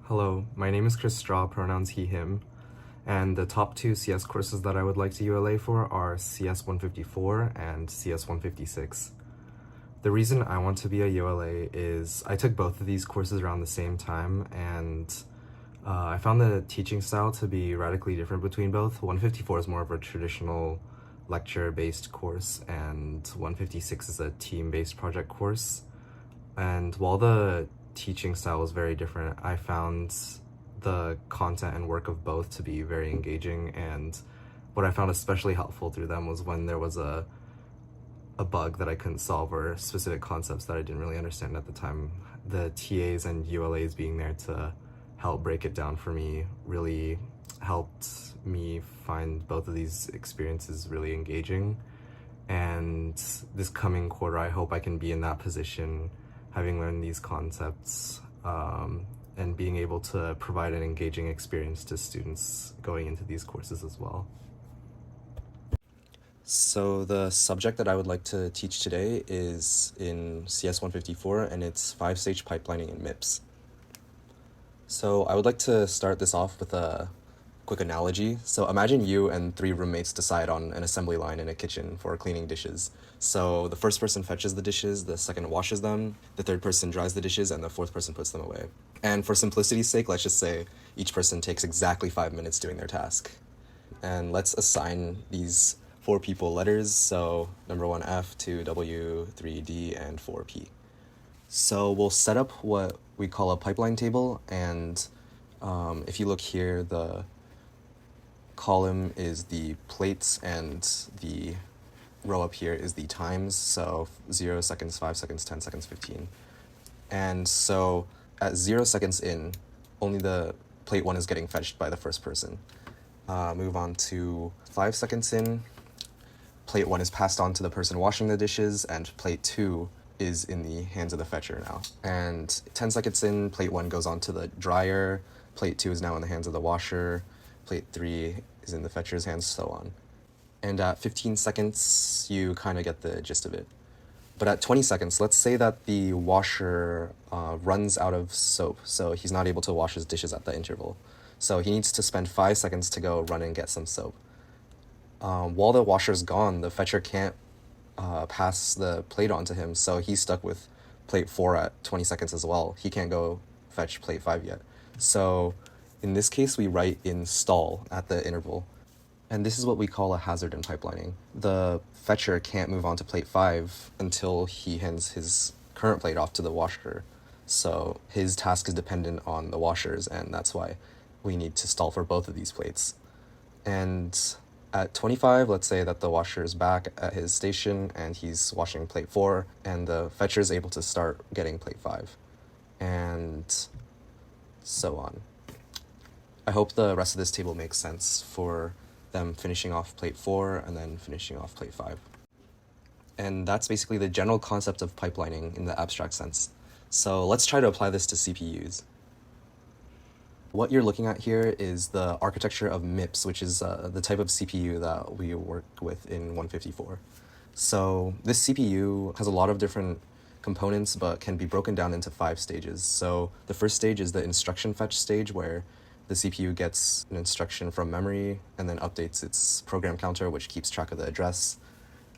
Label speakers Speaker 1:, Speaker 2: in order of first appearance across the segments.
Speaker 1: Hello, my name is Chris Straw, pronouns he, him, and the top two CS courses that I would like to ULA for are CS154 and CS156. The reason I want to be a ULA is I took both of these courses around the same time, and I found the teaching style to be radically different between both. 154 is more of a traditional lecture-based course, and 156 is a team-based project course. And while the teaching style was very different, I found the content and work of both to be very engaging. And what I found especially helpful through them was when there was a bug that I couldn't solve or specific concepts that I didn't really understand at the time. The TAs and ULAs being there to help break it down for me really helped me find both of these experiences really engaging. And this coming quarter, I hope I can be in that position, having learned these concepts, and being able to provide an engaging experience to students going into these courses as well. So the subject that I would like to teach today is in CS154, and it's 5-stage pipelining in MIPS. So I would like to start this off with a quick analogy. So imagine you and 3 roommates decide on an assembly line in a kitchen for cleaning dishes. So the first person fetches the dishes, the second washes them, the third person dries the dishes, and the fourth person puts them away. And for simplicity's sake, let's just say each person takes exactly 5 minutes doing their task. And let's assign these 4 people letters, so number 1 F, 2 W, 3 D, and 4 P. So we'll set up what we call a pipeline table, and if you look here, the column is the plates and the row up here is the times, so 0 seconds, 5 seconds, 10 seconds, 15. And so at 0 seconds in, only the plate 1 is getting fetched by the first person. Move on to 5 seconds in, plate 1 is passed on to the person washing the dishes, and plate 2 is in the hands of the fetcher now. And 10 seconds in, plate 1 goes on to the dryer, plate 2 is now in the hands of the washer, plate 3 is in the fetcher's hands, so on. And at 15 seconds, you kind of get the gist of it. But at 20 seconds, let's say that the washer runs out of soap, so he's not able to wash his dishes at that interval. So he needs to spend 5 seconds to go run and get some soap. While the washer's gone, the fetcher can't pass the plate on to him, so he's stuck with plate 4 at 20 seconds as well. He can't go fetch plate 5 yet. So in this case, we write in stall at the interval. And this is what we call a hazard in pipelining. The fetcher can't move on to plate 5 until he hands his current plate off to the washer. So his task is dependent on the washers, and that's why we need to stall for both of these plates. And at 25, let's say that the washer is back at his station and he's washing plate 4, and the fetcher is able to start getting plate 5, and so on. I hope the rest of this table makes sense for them finishing off plate 4 and then finishing off plate 5. And that's basically the general concept of pipelining in the abstract sense. So let's try to apply this to CPUs. What you're looking at here is the architecture of MIPS, which is the type of CPU that we work with in 154. So this CPU has a lot of different components, but can be broken down into 5 stages. So the first stage is the instruction fetch stage, where the CPU gets an instruction from memory and then updates its program counter, which keeps track of the address.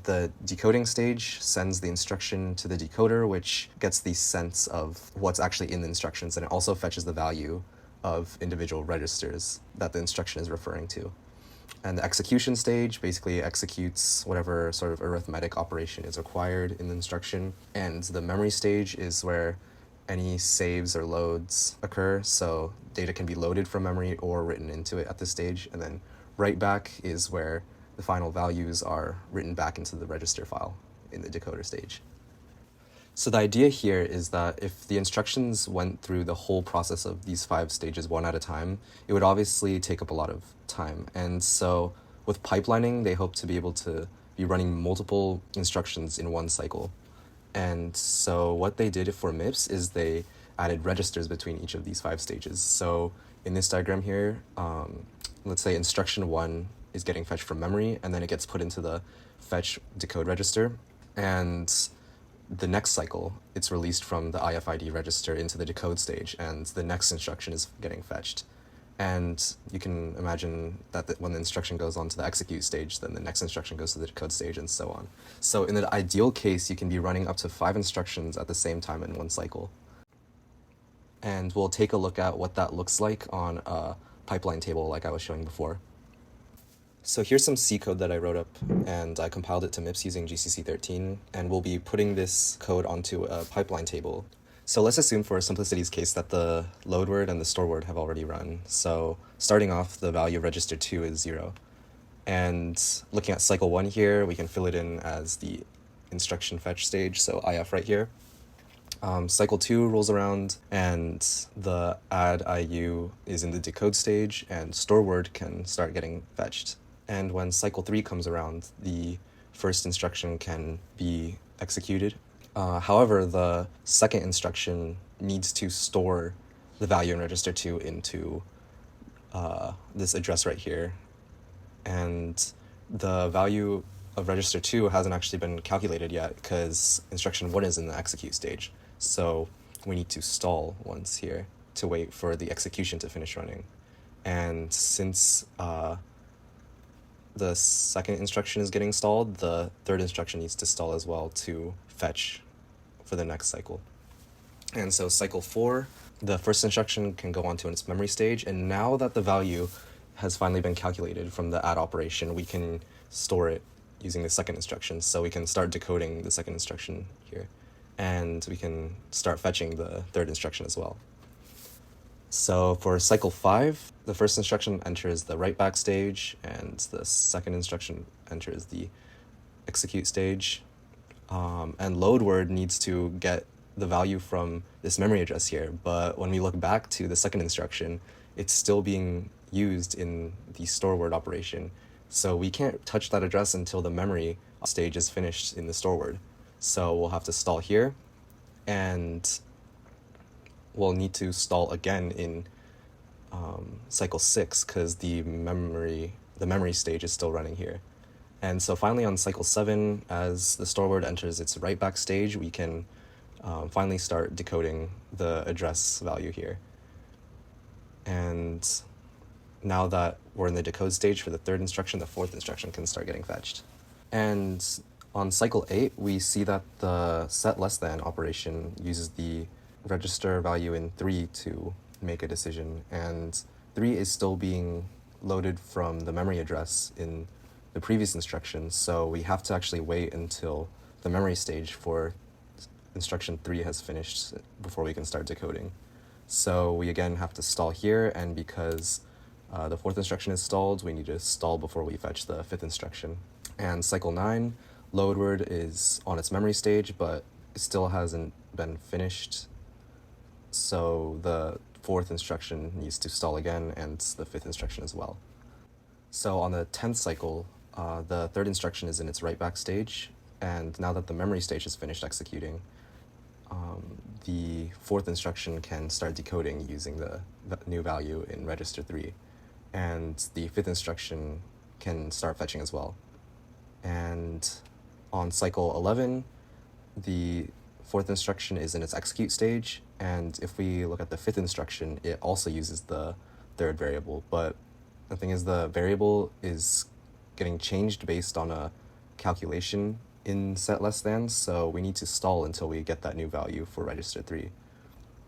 Speaker 1: The decoding stage sends the instruction to the decoder, which gets the sense of what's actually in the instructions, and it also fetches the value of individual registers that the instruction is referring to. And the execution stage basically executes whatever sort of arithmetic operation is required in the instruction. And the memory stage is where any saves or loads occur, so data can be loaded from memory or written into it at this stage. And then write back is where the final values are written back into the register file in the decoder stage. So the idea here is that if the instructions went through the whole process of these 5 stages one at a time, it would obviously take up a lot of time. And so with pipelining, they hope to be able to be running multiple instructions in one cycle. And so what they did for MIPS is they added registers between each of these 5 stages. So in this diagram here, let's say instruction 1 is getting fetched from memory, and then it gets put into the fetch decode register. And the next cycle, it's released from the IFID register into the decode stage, and the next instruction is getting fetched. And you can imagine that when the instruction goes on to the execute stage, then the next instruction goes to the decode stage, and so on. So in the ideal case, you can be running up to 5 instructions at the same time in one cycle. And we'll take a look at what that looks like on a pipeline table like I was showing before. So here's some C code that I wrote up, and I compiled it to MIPS using GCC13, and we'll be putting this code onto a pipeline table. So let's assume for simplicity's case that the load word and the store word have already run. So starting off, the value of register 2 is 0. And looking at cycle 1 here, we can fill it in as the instruction fetch stage, so IF right here. Cycle 2 rolls around, and the add IU is in the decode stage, and store word can start getting fetched. And when cycle 3 comes around, the first instruction can be executed. However, the second instruction needs to store the value in register 2 into this address right here. And the value of register 2 hasn't actually been calculated yet because instruction 1 is in the execute stage. So we need to stall once here to wait for the execution to finish running. And since the second instruction is getting stalled, the third instruction needs to stall as well to fetch for the next cycle. And so cycle 4, the first instruction can go on to its memory stage, and now that the value has finally been calculated from the add operation, we can store it using the second instruction. So we can start decoding the second instruction here, and we can start fetching the third instruction as well. So for cycle 5, the first instruction enters the write back stage, and the second instruction enters the execute stage. And load word needs to get the value from this memory address here, but when we look back to the second instruction, it's still being used in the store word operation. So we can't touch that address until the memory stage is finished in the store word. So we'll have to stall here, and we'll need to stall again in cycle 6 because the memory stage is still running here. And so finally on cycle 7, as the store word enters its write back stage, we can finally start decoding the address value here. And now that we're in the decode stage for the third instruction, the fourth instruction can start getting fetched. And on cycle 8, we see that the set less than operation uses the register value in 3 to make a decision, and 3 is still being loaded from the memory address in the previous instruction, so we have to actually wait until the memory stage for instruction 3 has finished before we can start decoding. So we again have to stall here, and because the fourth instruction is stalled, we need to stall before we fetch the fifth instruction. And cycle 9, load word is on its memory stage, but it still hasn't been finished, so the fourth instruction needs to stall again, and the fifth instruction as well. So on the 10th cycle, the third instruction is in its write back stage, and now that the memory stage is finished executing, the fourth instruction can start decoding using the new value in register 3, and the fifth instruction can start fetching as well. And on cycle 11, the fourth instruction is in its execute stage, and if we look at the fifth instruction, it also uses the third variable, but the thing is the variable is getting changed based on a calculation in set less than, so we need to stall until we get that new value for register 3.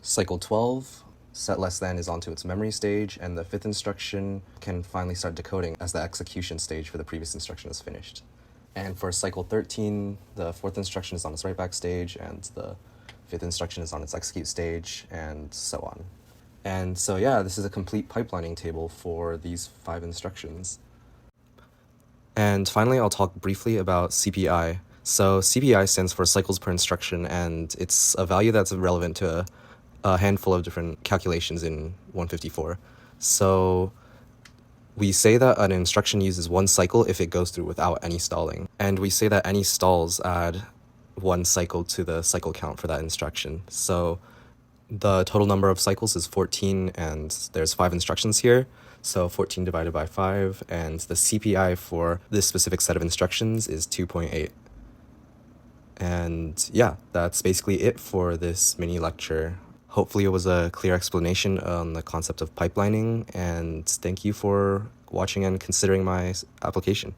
Speaker 1: Cycle 12, set less than is onto its memory stage, and the fifth instruction can finally start decoding as the execution stage for the previous instruction is finished. And for cycle 13, the fourth instruction is on its write back stage, and the fifth instruction is on its execute stage, and so on. And so yeah, this is a complete pipelining table for these 5 instructions. And finally, I'll talk briefly about CPI. So CPI stands for cycles per instruction, and it's a value that's relevant to a handful of different calculations in 154. So we say that an instruction uses 1 cycle if it goes through without any stalling. And we say that any stalls add 1 cycle to the cycle count for that instruction. So the total number of cycles is 14, and there's 5 instructions here. So 14 divided by 5, and the CPI for this specific set of instructions is 2.8. And yeah, that's basically it for this mini lecture. Hopefully it was a clear explanation on the concept of pipelining, and thank you for watching and considering my application.